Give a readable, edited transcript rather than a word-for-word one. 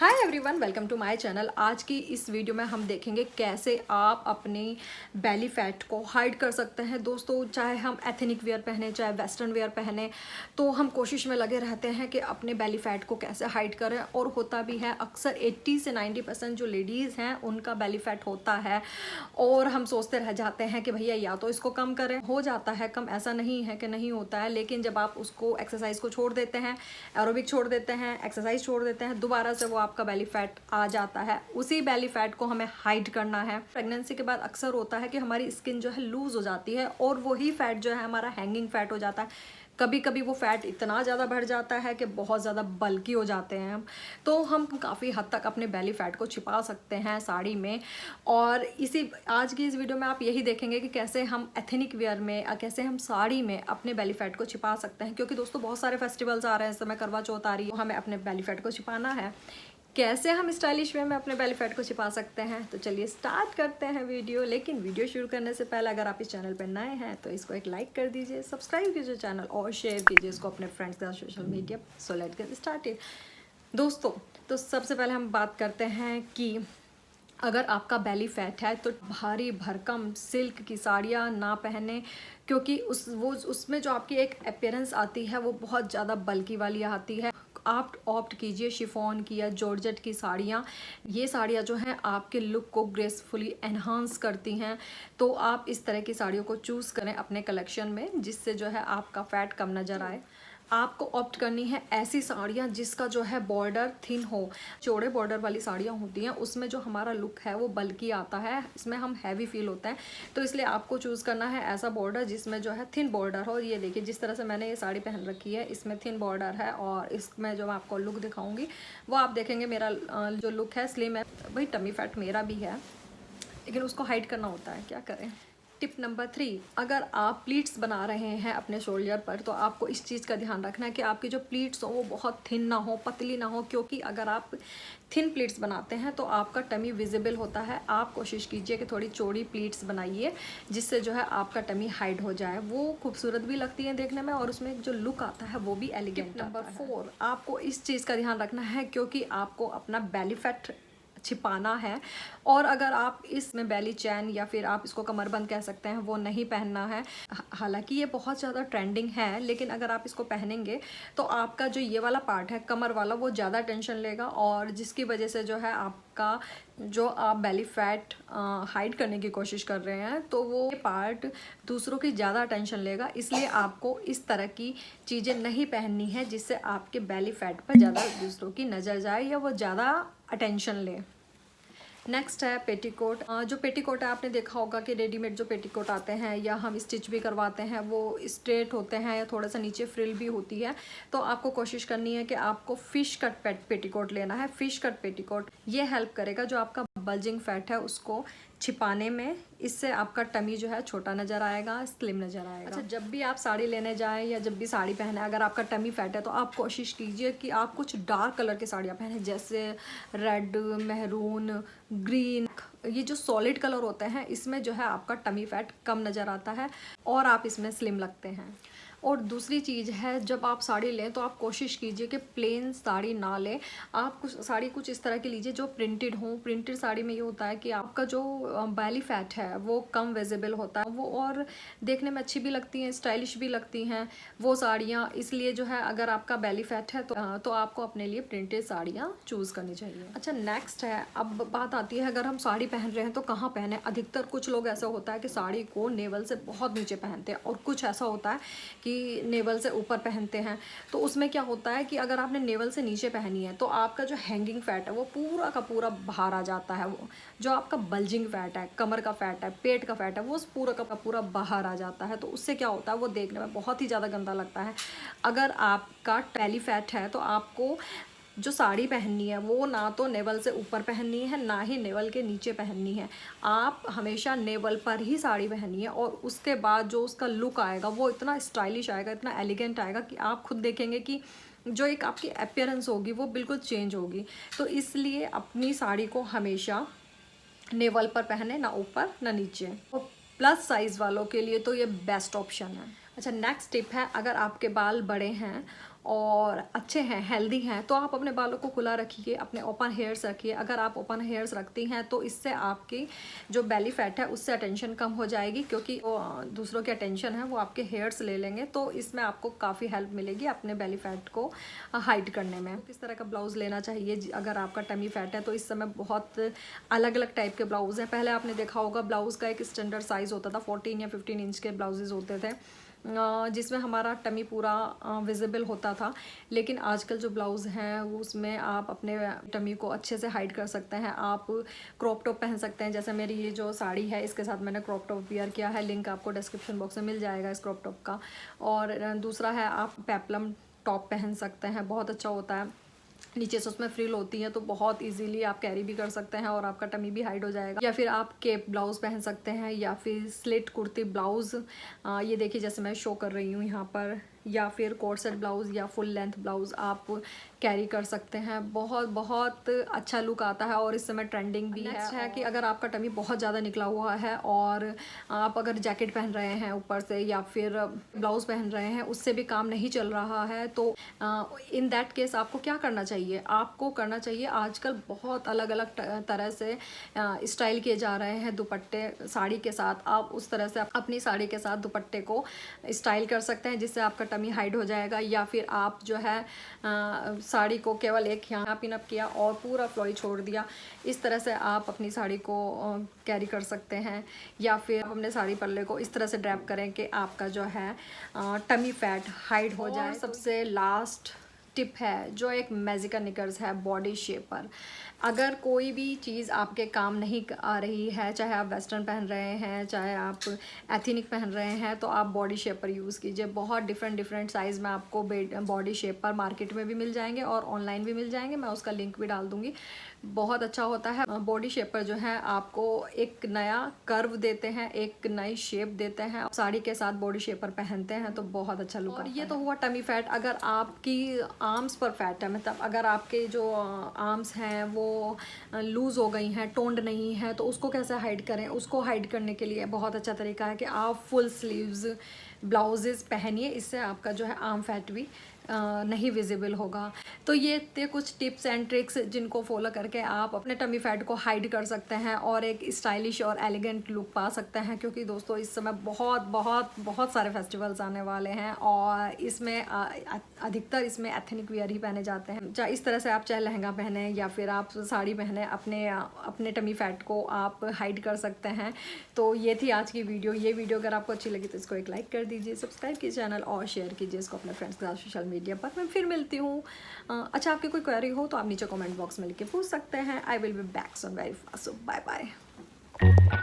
Hi everyone, welcome to my channel. आज की इस वीडियो में हम देखेंगे कैसे आप अपनी बेली फैट को हाइड कर सकते हैं। दोस्तों, चाहे हम एथनिक वेयर पहने चाहे वेस्टर्न वेयर पहने, तो हम कोशिश में लगे रहते हैं कि अपने बेली फैट को कैसे हाइड करें। और होता भी है, अक्सर 80 से 90% जो लेडीज़ हैं उनका बेली फैट होता है और हम सोचते रह जाते हैं कि भैया या तो इसको कम करें। हो जाता है कम, ऐसा नहीं है कि नहीं होता है, लेकिन जब आप उसको एक्सरसाइज को छोड़ देते हैं, एरोबिक छोड़ देते हैं, एक्सरसाइज छोड़ देते हैं, दोबारा से वो आपका बेली फैट आ जाता है। उसी बेली फैट को हमें हाइड करना है। प्रेगनेंसी के बाद अक्सर होता है कि हमारी स्किन जो है लूज हो जाती है और वही फैट जो है हमारा हैंगिंग फैट हो जाता है। कभी कभी वो फैट इतना ज़्यादा बढ़ जाता है कि बहुत ज़्यादा बल्की हो जाते हैं हम। तो हम काफ़ी हद तक अपने बेली फैट को छिपा सकते हैं साड़ी में। और इसी आज की इस वीडियो में आप यही देखेंगे कि कैसे हम एथनिक वेयर में, कैसे हम साड़ी में अपने बेली फैट को छिपा सकते हैं। क्योंकि दोस्तों, बहुत सारे फेस्टिवल्स आ रहे हैं, इस समय करवा चौथ आ रही है, हमें अपने बेली फैट को छिपाना है। कैसे हम स्टाइलिश वे में अपने बेली फैट को छिपा सकते हैं, तो चलिए स्टार्ट करते हैं वीडियो। लेकिन वीडियो शुरू करने से पहले अगर आप इस चैनल पर नए हैं तो इसको एक लाइक कर दीजिए, सब्सक्राइब कीजिए चैनल और शेयर कीजिए इसको अपने फ्रेंड्स के साथ social media. So let's get started. दोस्तों, तो सबसे पहले हम बात करते हैं कि अगर आपका बेली फैट है तो भारी भरकम सिल्क की साड़ियाँ ना पहने। क्योंकि उसमें जो आपकी एक अपीयरेंस आती है वो बहुत ज़्यादा बल्की वाली आती है। आप ऑप्ट कीजिए शिफॉन की या जॉर्जेट की साड़ियाँ। ये साड़ियाँ जो हैं आपके लुक को ग्रेसफुली एनहांस करती हैं। तो आप इस तरह की साड़ियों को चूज़ करें अपने कलेक्शन में, जिससे जो है आपका फैट कम नज़र आए। आपको ऑप्ट करनी है ऐसी साड़ियाँ जिसका जो है बॉर्डर थिन हो। चौड़े बॉर्डर वाली साड़ियाँ होती हैं उसमें जो हमारा लुक है वो बल्कि आता है, इसमें हम हैवी फील होते हैं। तो इसलिए आपको चूज़ करना है ऐसा बॉर्डर जिसमें जो है थिन बॉर्डर हो। ये देखिए, जिस तरह से मैंने ये साड़ी पहन रखी है इसमें थिन बॉर्डर है। और इसमें जो मैं आपको लुक दिखाऊंगी वो आप देखेंगे मेरा जो लुक है स्लिम है। भाई टमी फैट मेरा भी है, लेकिन उसको हाइड करना होता है, क्या करें। टिप नंबर 3, अगर आप प्लीट्स बना रहे हैं अपने शोल्डर पर तो आपको इस चीज़ का ध्यान रखना है कि आपकी जो प्लीट्स हो वो बहुत थिन ना हो, पतली ना हो। क्योंकि अगर आप थिन प्लीट्स बनाते हैं तो आपका टमी विजिबल होता है। आप कोशिश कीजिए कि थोड़ी चौड़ी प्लीट्स बनाइए, जिससे जो है आपका टमी हाइड हो जाए। वो खूबसूरत भी लगती है देखने में और उसमें जो लुक आता है वो भी एलिगेंट। नंबर 4, आपको इस चीज़ का ध्यान रखना है क्योंकि आपको अपना बेली फैट छिपाना है। और अगर आप इसमें बेली चैन या फिर आप इसको कमरबंद कह सकते हैं वो नहीं पहनना है। हालांकि ये बहुत ज़्यादा ट्रेंडिंग है, लेकिन अगर आप इसको पहनेंगे तो आपका जो ये वाला पार्ट है कमर वाला वो ज़्यादा टेंशन लेगा, और जिसकी वजह से जो है आपका जो आप बेली फैट हाइड करने की कोशिश कर रहे हैं तो वो पार्ट दूसरों की ज़्यादा टेंशन लेगा। इसलिए आपको इस तरह की चीज़ें नहीं पहननी है जिससे आपके बेली फैट पर ज़्यादा दूसरों की नज़र जाए या वो ज़्यादा अटेंशन ले। नेक्स्ट है पेटीकोट। जो पेटीकोट है आपने देखा होगा कि रेडीमेड जो पेटीकोट आते हैं या हम स्टिच भी करवाते हैं वो स्ट्रेट होते हैं या थोड़ा सा नीचे फ्रिल भी होती है। तो आपको कोशिश करनी है कि आपको फिश कट पेटीकोट लेना है। फिश कट पेटीकोट ये हेल्प करेगा जो आपका बल्जिंग फैट है उसको छिपाने में। इससे आपका टमी जो है छोटा नज़र आएगा, स्लिम नज़र आएगा। अच्छा, जब भी आप साड़ी लेने जाएं या जब भी साड़ी पहने, अगर आपका टमी फैट है तो आप कोशिश कीजिए कि आप कुछ डार्क कलर की साड़ियाँ पहने, जैसे रेड, मेहरून, ग्रीन। ये जो सॉलिड कलर होते हैं इसमें जो है आपका टमी फैट कम नज़र आता है और आप इसमें स्लिम लगते हैं। और दूसरी चीज़ है, जब आप साड़ी लें तो आप कोशिश कीजिए कि प्लेन साड़ी ना लें। आप साड़ी कुछ इस तरह की लीजिए जो प्रिंटेड हो। प्रिंटेड साड़ी में ये होता है कि आपका जो बेली फैट है वो कम विजिबल होता है वो, और देखने में अच्छी भी लगती हैं, स्टाइलिश भी लगती हैं वो साड़ियाँ। इसलिए जो है अगर आपका बेली फैट है तो आपको अपने लिए प्रिंटेड साड़ियाँ चूज़ करनी चाहिए। अच्छा, नेक्स्ट है, अब बात आती है अगर हम साड़ी पहन रहे हैं तो कहाँ पहने। अधिकतर कुछ लोग ऐसा होता है कि साड़ी को नेवल से बहुत नीचे पहनते हैं और कुछ ऐसा होता है कि नेवल से ऊपर पहनते हैं। तो उसमें क्या होता है कि अगर आपने नेवल से नीचे पहनी है तो आपका जो हैंगिंग फैट है वो पूरा का पूरा बाहर आ जाता है। वो जो आपका बल्जिंग फैट है, कमर का फैट है, पेट का फैट है, वो पूरा का पूरा बाहर आ जाता है। तो उससे क्या होता है, वो देखने में बहुत ही ज़्यादा गंदा लगता है। अगर आपका बेली फैट है तो आपको जो साड़ी पहननी है वो ना तो नेवल से ऊपर पहननी है ना ही नेवल के नीचे पहननी है। आप हमेशा नेवल पर ही साड़ी पहनिए और उसके बाद जो उसका लुक आएगा वो इतना स्टाइलिश आएगा, इतना एलिगेंट आएगा कि आप खुद देखेंगे कि जो एक आपकी अपीयरेंस होगी वो बिल्कुल चेंज होगी। तो इसलिए अपनी साड़ी को हमेशा नेवल पर पहने, ना ऊपर ना नीचे। और प्लस साइज़ वालों के लिए तो ये बेस्ट ऑप्शन है। अच्छा, नेक्स्ट टिप है, अगर आपके बाल बड़े हैं और अच्छे हैं, हेल्दी हैं, तो आप अपने बालों को खुला रखिए, अपने ओपन हेयर्स रखिए। अगर आप ओपन हेयर्स रखती हैं तो इससे आपकी जो बेली फैट है उससे अटेंशन कम हो जाएगी, क्योंकि दूसरों की अटेंशन है वो आपके हेयर्स ले लेंगे। तो इसमें आपको काफ़ी हेल्प मिलेगी अपने बेली फैट को हाइड करने में। किस तरह का ब्लाउज़ लेना चाहिए अगर आपका टमी फैट है, तो इस समय बहुत अलग अलग टाइप के ब्लाउज़ हैं। पहले आपने देखा होगा ब्लाउज़ का एक स्टैंडर्ड साइज़ होता था, 14 या 15 इंच के ब्लाउजेज़ होते थे जिसमें हमारा टमी पूरा विजिबल होता था। लेकिन आजकल जो ब्लाउज़ हैं उसमें आप अपने टमी को अच्छे से हाइड कर सकते हैं। आप क्रॉप टॉप पहन सकते हैं, जैसे मेरी ये जो साड़ी है इसके साथ मैंने क्रॉप टॉप वियर किया है, लिंक आपको डिस्क्रिप्शन बॉक्स में मिल जाएगा इस क्रॉप टॉप का। और दूसरा है आप पेप्लम टॉप पहन सकते हैं, बहुत अच्छा होता है, नीचे से उसमें फ्रिल होती है तो बहुत इजीली आप कैरी भी कर सकते हैं और आपका टमी भी हाइड हो जाएगा। या फिर आप केप ब्लाउज़ पहन सकते हैं, या फिर स्लिट कुर्ती ब्लाउज़, ये देखिए जैसे मैं शो कर रही हूँ यहाँ पर, या फिर कोर्सेट ब्लाउज़ या फुल लेंथ ब्लाउज़ आप कैरी कर सकते हैं। बहुत बहुत अच्छा लुक आता है और इस समय ट्रेंडिंग भी है कि अगर आपका टमी बहुत ज़्यादा निकला हुआ है और आप अगर जैकेट पहन रहे हैं ऊपर से या फिर ब्लाउज़ पहन रहे हैं, उससे भी काम नहीं चल रहा है, तो इन दैट केस आपको क्या करना चाहिए? आपको करना चाहिए, आजकल बहुत अलग अलग तरह से स्टाइल किए जा रहे हैं दुपट्टे साड़ी के साथ। आप उस तरह से अपनी साड़ी के साथ दुपट्टे को स्टाइल कर सकते हैं जिससे आपका टमी हाइड हो जाएगा। या फिर आप जो है साड़ी को केवल एक यहाँ पिन अप किया और पूरा फ्लोई छोड़ दिया, इस तरह से आप अपनी साड़ी को कैरी कर सकते हैं। या फिर आप अपने साड़ी पल्ले को इस तरह से ड्रैप करें कि आपका जो है टमी फैट हाइड हो जाए। सबसे लास्ट टिप है जो एक मैजिका निकर्स है बॉडी शेपर। अगर कोई भी चीज़ आपके काम नहीं आ रही है, चाहे आप वेस्टर्न पहन रहे हैं, चाहे आप एथनिक पहन रहे हैं, तो आप बॉडी शेपर यूज़ कीजिए। बहुत डिफरेंट साइज़ में आपको बॉडी शेपर मार्केट में भी मिल जाएंगे और ऑनलाइन भी मिल जाएंगे, मैं उसका लिंक भी डाल दूँगी। बहुत अच्छा होता है। बॉडी शेपर जो है आपको एक नया कर्व देते हैं, एक नई शेप देते हैं। साड़ी के साथ बॉडी शेपर पहनते हैं तो बहुत अच्छा लुक आता है। ये तो हुआ टमी फैट। अगर आपकी आर्म्स पर फैट है, मतलब अगर आपके जो आर्म्स हैं वो लूज़ हो गई हैं, टोन्ड नहीं है, तो उसको कैसे हाइड करें? उसको हाइड करने के लिए बहुत अच्छा तरीका है कि आप फुल स्लीव्स ब्लाउजेज़ पहनिए, इससे आपका जो है आर्म फैट भी नहीं विजिबल होगा। तो ये थे कुछ टिप्स एंड ट्रिक्स जिनको फॉलो करके आप अपने टमी फैट को हाइड कर सकते हैं और एक स्टाइलिश और एलिगेंट लुक पा सकते हैं। क्योंकि दोस्तों इस समय बहुत बहुत बहुत सारे फेस्टिवल्स आने वाले हैं और इसमें अधिकतर इसमें एथनिक वियर ही पहने जाते हैं। चाहे इस तरह से आप चाहे लहंगा पहने या फिर आप साड़ी पहने, अपने टमी फैट को आप हाइड कर सकते हैं। तो ये थी आज की वीडियो। ये वीडियो अगर आपको अच्छी लगी तो इसको एक लाइक कर दीजिए, सब्सक्राइब कीजिए चैनल और शेयर कीजिए इसको अपने फ्रेंड्स के साथ सोशल मीडिया पर। मैं फिर मिलती हूँ। अच्छा, आपकी कोई क्वेरी हो तो आप नीचे कमेंट बॉक्स में लिख के पूछ सकते हैं। I will be back soon very fast. So bye bye.